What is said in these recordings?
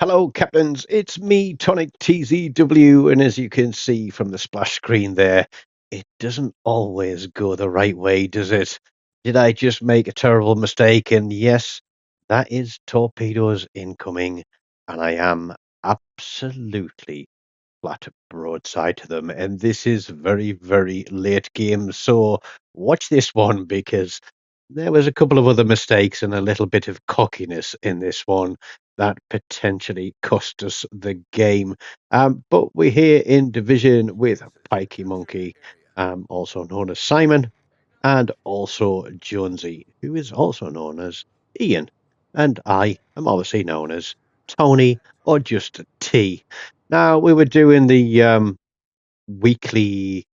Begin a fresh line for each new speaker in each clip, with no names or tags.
Hello, Captains. It's me, TONIK TZW, and as you can see from the splash screen there, it doesn't always go the right way, does it? Did I just make a terrible mistake? And yes, that is torpedoes incoming, and I am absolutely flat broadside to them. And this is very, very late game, so watch this one because there was a couple of other mistakes and a little bit of cockiness in this one that potentially cost us the game. But we're here in division with Pikey Monkey, also known as Simon, and also Jonesy, who is also known as Ian. And I am obviously known as Tony or just T. Now, we were doing the weekly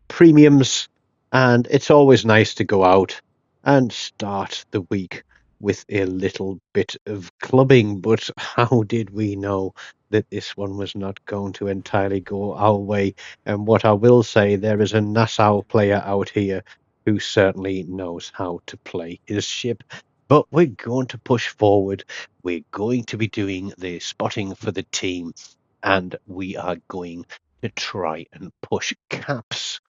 premiums, and it's always nice to go out and start the week with a little bit of clubbing. But how did we know that this one was not going to entirely go our way? And what I will say, there is a Nassau player out here who certainly knows how to play his ship. But we're going to push forward. We're going to be doing the spotting for the team, and we are going to try and push caps.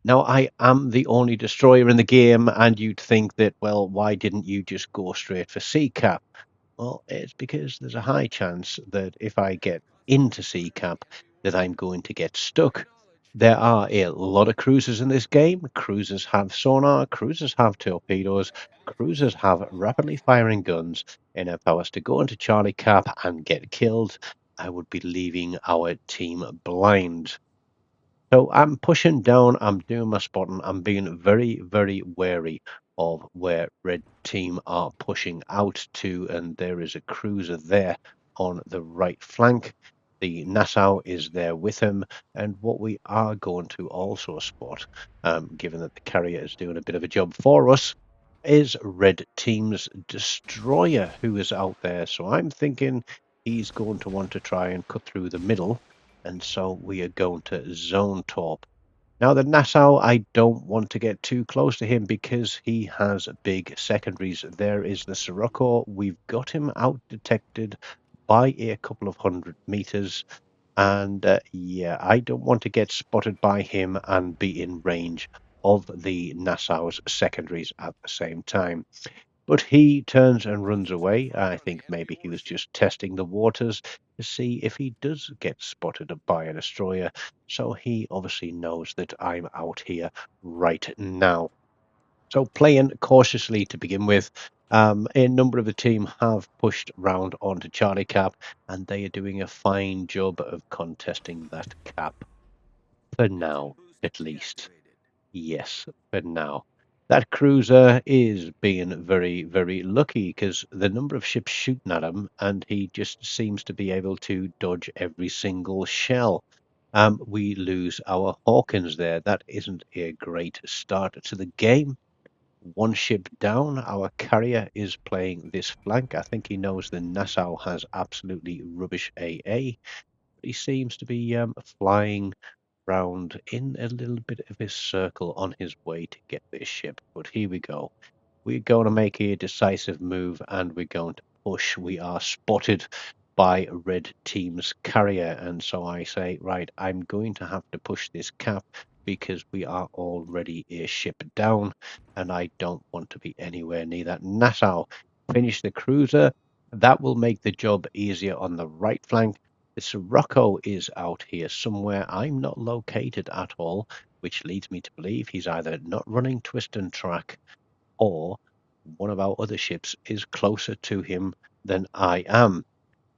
Now, I am the only destroyer in the game, and you'd think that, well, why didn't you just go straight for C cap? Well, it's because there's a high chance that if I get into C cap, that I'm going to get stuck. There are a lot of cruisers in this game. Cruisers have sonar, cruisers have torpedoes, cruisers have rapidly firing guns, and if I was to go into Charlie Cap and get killed, I would be leaving our team blind. So I'm pushing down, I'm doing my spotting, I'm being very, very wary of where red team are pushing out to, and there is a cruiser there on the right flank. The Nassau is there with him, and what we are going to also spot, given that the carrier is doing a bit of a job for us, is red team's destroyer who is out there. So I'm thinking he's going to want to try and cut through the middle, and so we are going to zone torp. Now, the Nassau, I don't want to get too close to him because he has big secondaries. There is the Sirocco. We've got him out detected by a couple of 100 meters. And yeah, I don't want to get spotted by him and be in range of the Nassau's secondaries at the same time. But he turns and runs away. I think maybe he was just testing the waters to see if he does get spotted by a destroyer. So he obviously knows that I'm out here right now. So playing cautiously to begin with, a number of the team have pushed round onto Charlie Cap, and they are doing a fine job of contesting that cap. For now, at least. Yes, for now. That cruiser is being very, very lucky because the number of ships shooting at him, and he just seems to be able to dodge every single shell. We lose our Hawkins there. That isn't a great start to the game. One ship down. Our carrier is playing this flank. I think he knows the Nassau has absolutely rubbish AA. He seems to be flying round in a little bit of a circle on his way to get this ship. But here we go. We're going to make a decisive move and we're going to push. We are spotted by red team's carrier. And so I say, right, I'm going to have to push this cap because we are already a ship down and I don't want to be anywhere near that. Nassau, finish the cruiser. That will make the job easier on the right flank. The Sirocco is out here somewhere. I'm not located at all, which leads me to believe he's either not running twist and track or one of our other ships is closer to him than I am.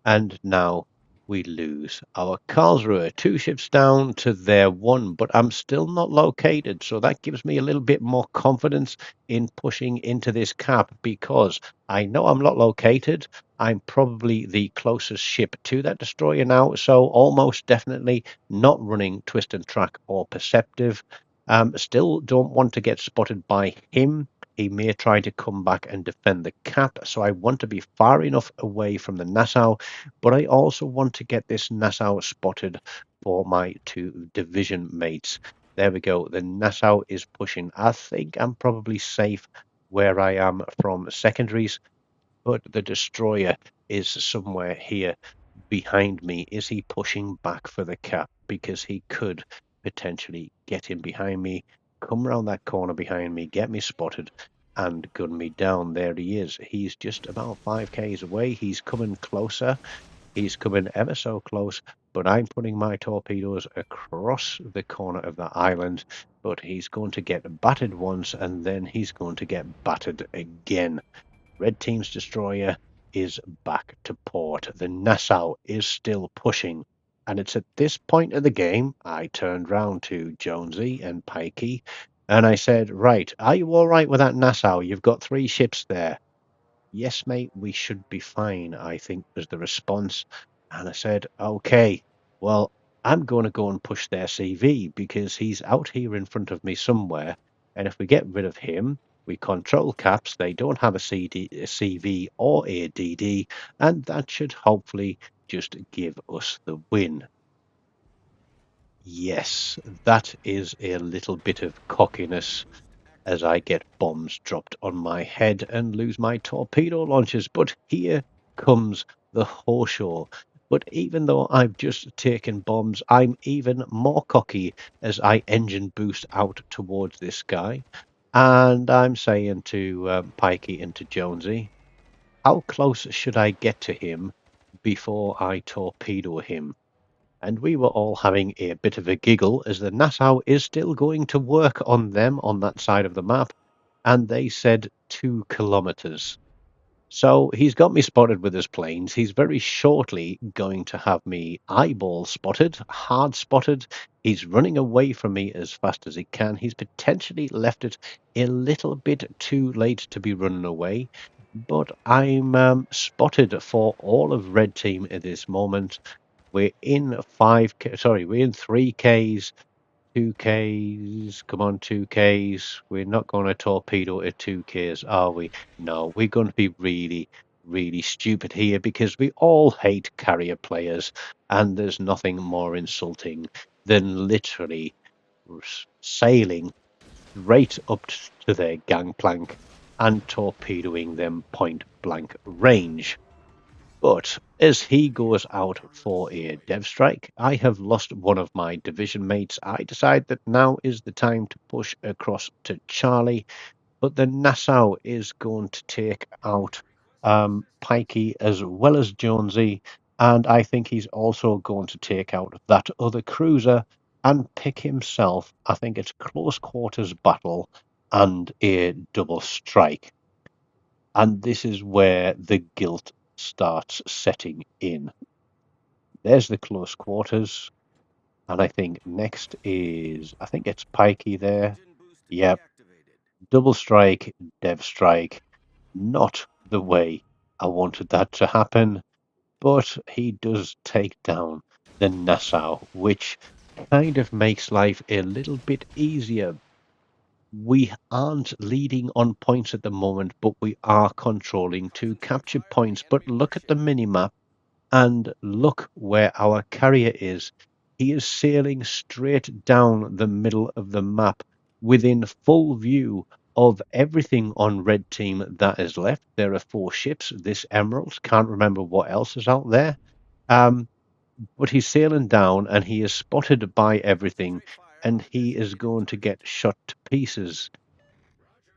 And now we lose our Karlsruhe. Two ships down to their one, but I'm still not located. So that gives me a little bit more confidence in pushing into this cap because I know I'm not located. I'm probably the closest ship to that destroyer now. So almost definitely not running twist and track or perceptive. Still don't want to get spotted by him. He may try to come back and defend the cap. So I want to be far enough away from the Nassau, but I also want to get this Nassau spotted for my two division mates. There we go. The Nassau is pushing. I think I'm probably safe where I am from secondaries, but the destroyer is somewhere here behind me. Is he pushing back for the cap? Because he could potentially get in behind me, come around that corner behind me, get me spotted, and gun me down. There he is. He's just about 5Ks away. He's coming closer. He's coming ever so close, but I'm putting my torpedoes across the corner of the island. But he's going to get battered once, and then he's going to get battered again. Red Team's destroyer is back to port. The Nassau is still pushing. And it's at this point of the game I turned round to Jonesy and Pikey and I said, right, are you all right with that Nassau? You've got 3 ships there. Yes, mate, we should be fine, I think was the response. And I said, okay, well, I'm going to go and push their CV because he's out here in front of me somewhere. And if we get rid of him, we control caps. They don't have a CV or a DD, and that should hopefully just give us the win. Yes, that is a little bit of cockiness as I get bombs dropped on my head and lose my torpedo launchers. But here comes the Horseshoe. But even though I've just taken bombs, I'm even more cocky as I engine boost out towards this guy. And I'm saying to Pikey and to Jonesy, how close should I get to him before I torpedo him? And we were all having a bit of a giggle as the Nassau is still going to work on them on that side of the map, and they said 2 kilometers. So he's got me spotted with his planes. He's very shortly going to have me eyeball spotted, hard spotted. He's running away from me as fast as he can. He's potentially left it a little bit too late to be running away, but I'm spotted for all of Red Team at this moment. We're in 5K, sorry, we're in 3Ks, 2Ks, come on, 2Ks. We're not going to torpedo at 2Ks, are we? No, we're going to be really, really stupid here because we all hate carrier players, and there's nothing more insulting than literally sailing right up to their gangplank and torpedoing them point blank range. But as he goes out for a dev strike, I have lost one of my division mates. I decide that now is the time to push across to Charlie, but the Nassau is going to take out Pikey as well as Jonesy, and I think he's also going to take out that other cruiser and pick himself. I think it's close quarters battle and a double strike. And this is where the guilt starts setting in. There's the close quarters. And I think next is, I think it's Pikey there. Yep. Double strike, dev strike. Not the way I wanted that to happen. But he does take down the Nassau, which kind of makes life a little bit easier. We aren't leading on points at the moment, but we are controlling 2 captured points. But look at the minimap and look where our carrier is. He is sailing straight down the middle of the map within full view of everything on red team that is left. There are 4 ships. This Emerald, can't remember what else is out there. Um, but he's sailing down and he is spotted by everything and he is going to get shot to pieces.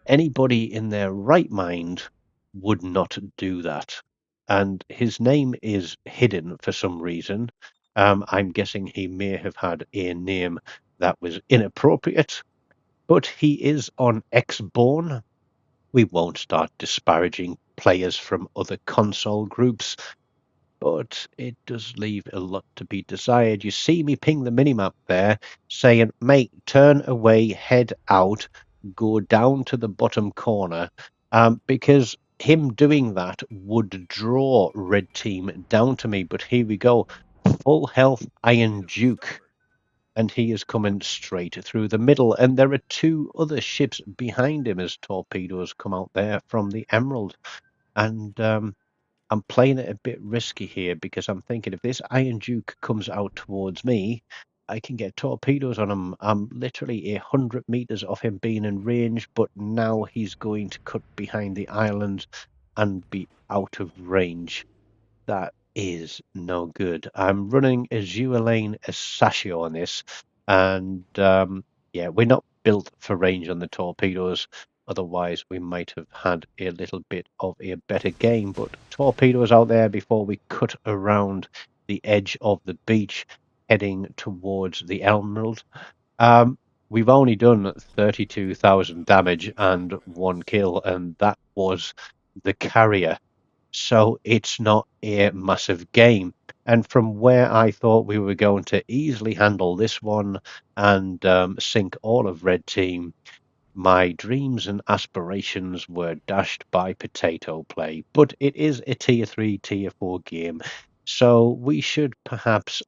Anybody in their right mind would not do that. And his name is hidden for some reason. I'm guessing he may have had a name that was inappropriate, but he is on X-Born. We won't start disparaging players from other console groups, but it does leave a lot to be desired. You see me ping the minimap there saying, mate, turn away, head out, go down to the bottom corner, because him doing that would draw red team down to me. But here we go, full health Iron Duke. And he is coming straight through the middle. And there are 2 other ships behind him as torpedoes come out there from the Emerald. And I'm playing it a bit risky here because I'm thinking if this Iron Duke comes out towards me, I can get torpedoes on him. I'm literally 100 meters off him being in range, but now he's going to cut behind the island and be out of range. That is no good. I'm running Azure Lane as Sashio on this, and yeah, we're not built for range on the torpedoes. Otherwise, we might have had a little bit of a better game. But torpedoes out there before we cut around the edge of the beach, heading towards the Emerald. Um, we've only done 32,000 damage and 1 kill, and that was the carrier. So it's not a massive game. And from where I thought we were going to easily handle this one and sink all of Red Team, my dreams and aspirations were dashed by potato play. But it is a tier 3, tier 4 game. So we should perhaps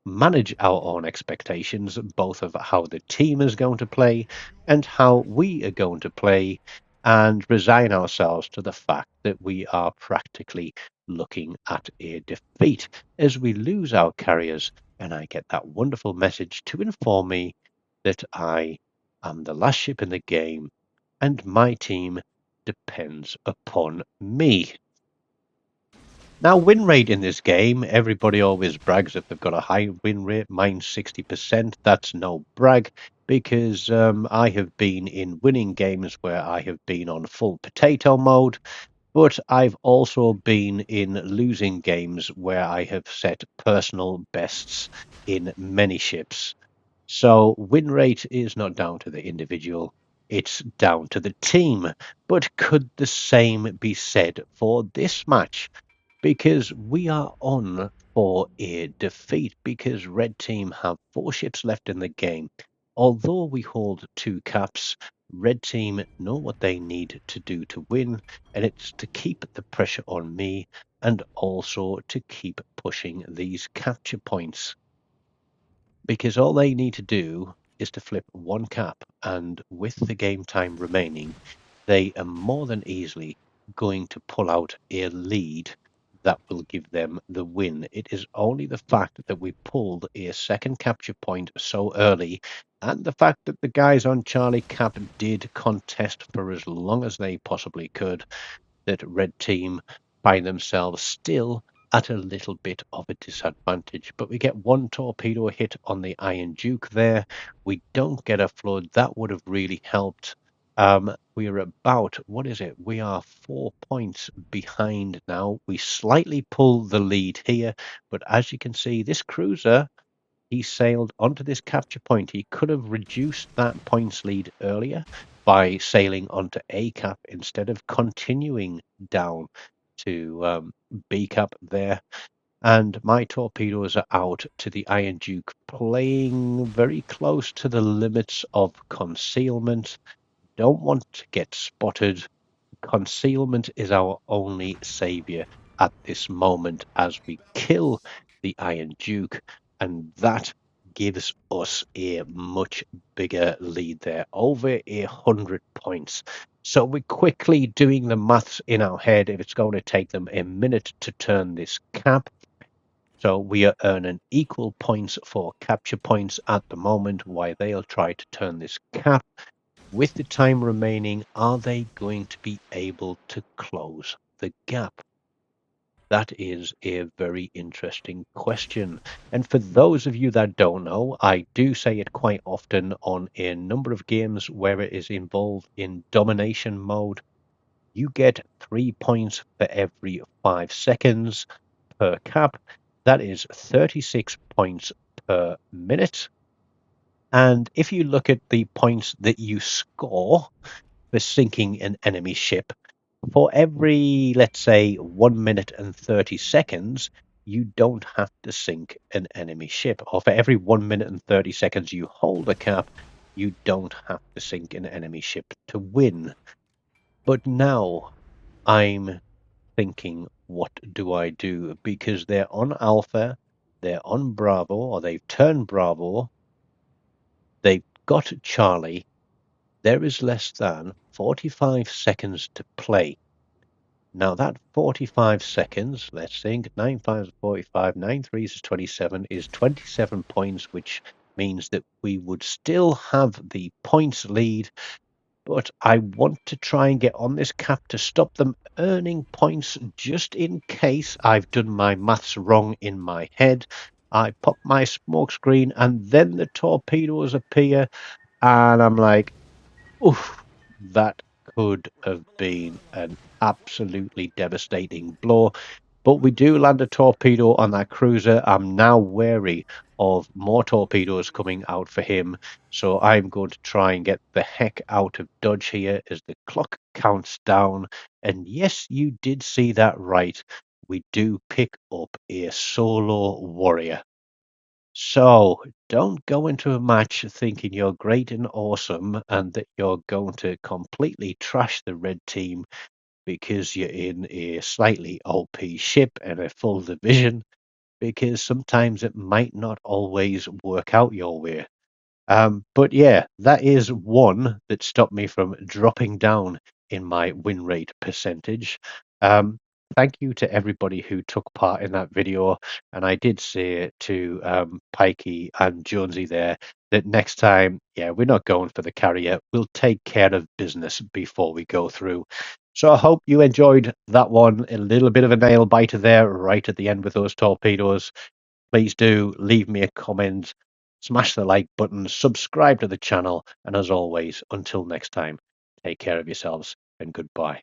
manage our own expectations, both of how the team is going to play and how we are going to play, and resign ourselves to the fact that we are practically looking at a defeat as we lose our carriers. And I get that wonderful message to inform me that I am the last ship in the game and my team depends upon me. Now, win rate in this game, everybody always brags if they've got a high win rate. Mine's 60%. That's no brag because I have been in winning games where I have been on full potato mode, but I've also been in losing games where I have set personal bests in many ships. So win rate is not down to the individual, it's down to the team. But could the same be said for this match? Because we are on for a defeat because Red Team have 4 ships left in the game. Although we hold 2 caps, Red Team know what they need to do to win, and it's to keep the pressure on me and also to keep pushing these capture points, because all they need to do is to flip 1 cap, and with the game time remaining, they are more than easily going to pull out a lead that will give them the win. It is only the fact that we pulled a second capture point so early, and the fact that the guys on Charlie Cap did contest for as long as they possibly could, that Red Team find themselves still at a little bit of a disadvantage. But we get 1 torpedo hit on the Iron Duke there. We don't get a flood. That would have really helped. We are about, what is it? We are 4 points behind now. We slightly pull the lead here, but as you can see, this cruiser, he sailed onto this capture point. He could have reduced that points lead earlier by sailing onto A cap instead of continuing down to B cap there. And my torpedoes are out to the Iron Duke, playing very close to the limits of concealment. Don't want to get spotted. Concealment is our only savior at this moment as we kill the Iron Duke, and that gives us a much bigger lead there, over 100 points. So we're quickly doing the maths in our head. If it's going to take them a minute to turn this cap, so we are earning equal points for capture points at the moment while they'll try to turn this cap. With the time remaining, are they going to be able to close the gap? That is a very interesting question. And for those of you that don't know, I do say it quite often on a number of games where it is involved in domination mode. You get 3 points for every 5 seconds per cap. That is 36 points per minute. And if you look at the points that you score for sinking an enemy ship, for every, let's say, 1 minute and 30 seconds, you don't have to sink an enemy ship. Or for every 1 minute and 30 seconds you hold a cap, you don't have to sink an enemy ship to win. But now I'm thinking, what do I do? Because they're on Alpha, they're on Bravo, or they've turned Bravo, they've got Charlie. There is less than 45 seconds to play. Now that 45 seconds, let's think, 9 5 is 45, 9 3s is 27, is 27 points, which means that we would still have the points lead but I want to try and get on this cap to stop them earning points just in case I've done my maths wrong in my head. I pop my smoke screen and then the torpedoes appear, and I'm like, oof, that could have been an absolutely devastating blow. But we do land a torpedo on that cruiser. I'm now wary of more torpedoes coming out for him. So I'm going to try and get the heck out of dodge here as the clock counts down. And yes, you did see that right. We do pick up a solo warrior. So don't go into a match thinking you're great and awesome and that you're going to completely trash the red team because you're in a slightly OP ship and a full division, because sometimes it might not always work out your way. But yeah, that is one that stopped me from dropping down in my win rate percentage. Um, Thank you to everybody who took part in that video. And I did say to Pikey and Jonesy there that next time, yeah, we're not going for the carrier. We'll take care of business before we go through. So I hope you enjoyed that one. A little bit of a nail biter there right at the end with those torpedoes. Please do leave me a comment, smash the like button, subscribe to the channel, and as always, until next time, take care of yourselves and goodbye.